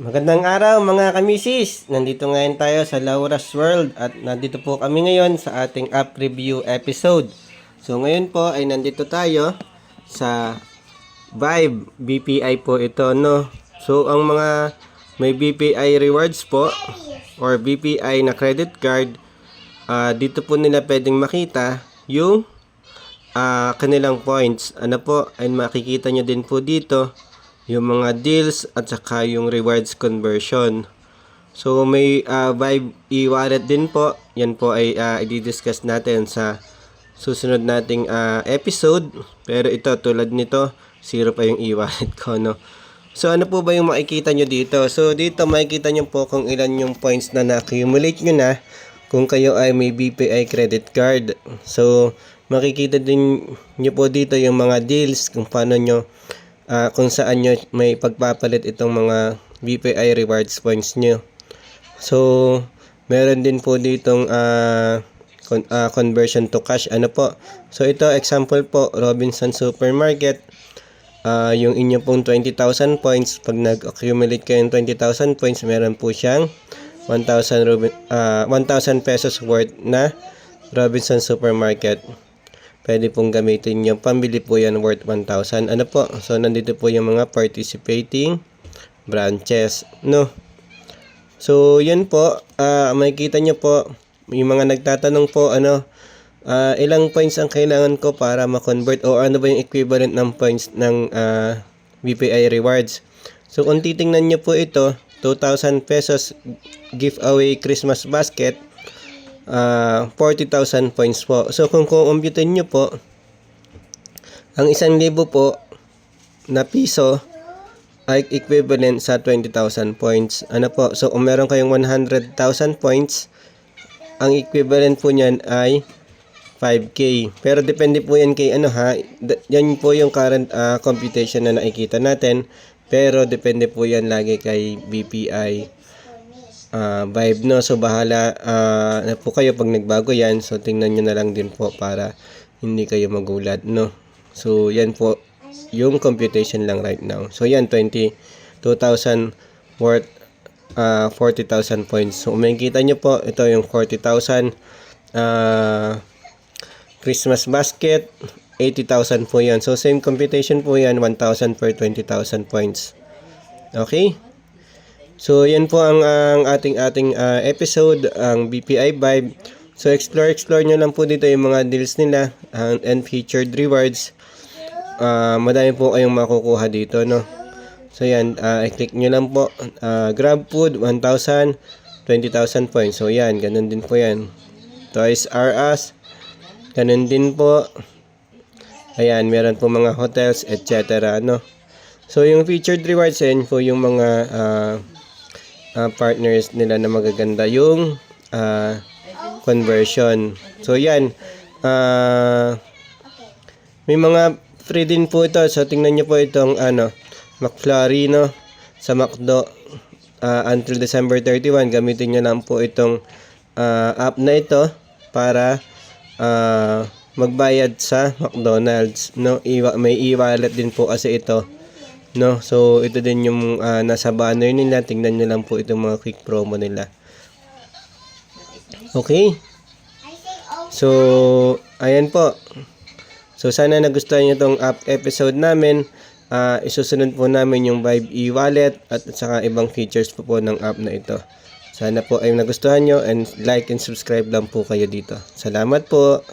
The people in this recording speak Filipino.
Magandang araw mga kamisis! Nandito ngayon tayo sa Laura's World at nandito po kami ngayon sa ating app review episode. So ngayon po ay nandito tayo sa Vibe BPI po ito, no? So ang mga may BPI rewards po or BPI na credit card, dito po nila pwedeng makita yung kanilang points. Ano po, ay makikita nyo din po dito yung mga deals at saka yung rewards conversion. So may Vibe e-wallet din po. Yan po ay i-discuss natin sa susunod nating episode. Pero ito, tulad nito, zero pa yung e-wallet ko, no? So ano po ba yung makikita nyo dito? So dito makikita nyo po kung ilan yung points na na-accumulate nyo na kung kayo ay may BPI credit card. So makikita din nyo po dito yung mga deals kung paano nyo kung saan nyo may pagpapalit itong mga BPI rewards points nyo. So, meron din po ditong conversion to cash. Ano po? So, ito example po, Robinson Supermarket. Yung inyo pong 20,000 points, pag nag-accumulate kayo ng 20,000 points, meron po siyang 1,000 pesos worth na Robinson Supermarket. Pwede pong gamitin yung pambili po yan worth 1,000. Ano po? So, nandito po yung mga participating branches, no? So, yan po. Makikita nyo po, yung mga nagtatanong po, ilang points ang kailangan ko para ma-convert o ano ba yung equivalent ng points ng BPI rewards. So, kung titingnan nyo po ito, 2,000 pesos giveaway Christmas basket, 40,000 points po. So kung kumputin nyo po, ang 1,000 po na piso ay equivalent sa 20,000 points. Ano po? So kung meron kayong 100,000 points, ang equivalent po niyan ay 5K. Pero depende po yan kay yan po yung current computation na nakikita natin. Pero depende po yan lagi kay BPI Vibe, no? So bahala na po kayo pag nagbago yan. So tingnan nyo na lang din po para hindi kayo magulat, no? So yan po yung computation lang right now. So yan, 22,000 worth 40,000 points. So makikita nyo po, ito yung 40,000 Christmas basket, 80,000 po yan. So same computation po yan, 1,000 per 20,000 points. Okay? So, yan po ang ating episode, ang BPI Vibe. So, explore nyo lang po dito yung mga deals nila and featured rewards. Madami po kayong makukuha dito, no? So, yan, i-click nyo lang po. Grab Food, 1,000, 20,000 points. So, yan, ganun din po yan. Toys R Us, ganun din po. Ayan, meron po mga hotels, etc., no? So, yung featured rewards, yan po yung mga partners nila na magaganda yung conversion. So yan, may mga free din po ito. So tingnan nyo po itong McFlurry, no, sa McDo until December 31. Gamitin nyo lang po itong app na ito para magbayad sa McDonald's, no? May e-wallet din po kasi ito, no? So ito din yung nasa banner nila. Tingnan nyo lang po itong mga quick promo nila. Okay, so ayan po. So sana nagustuhan nyo itong app episode namin. Isusunod po namin yung Vibe e-wallet at saka ibang features po ng app na ito. Sana po ay nagustuhan nyo, and like and subscribe lang po kayo dito. Salamat po.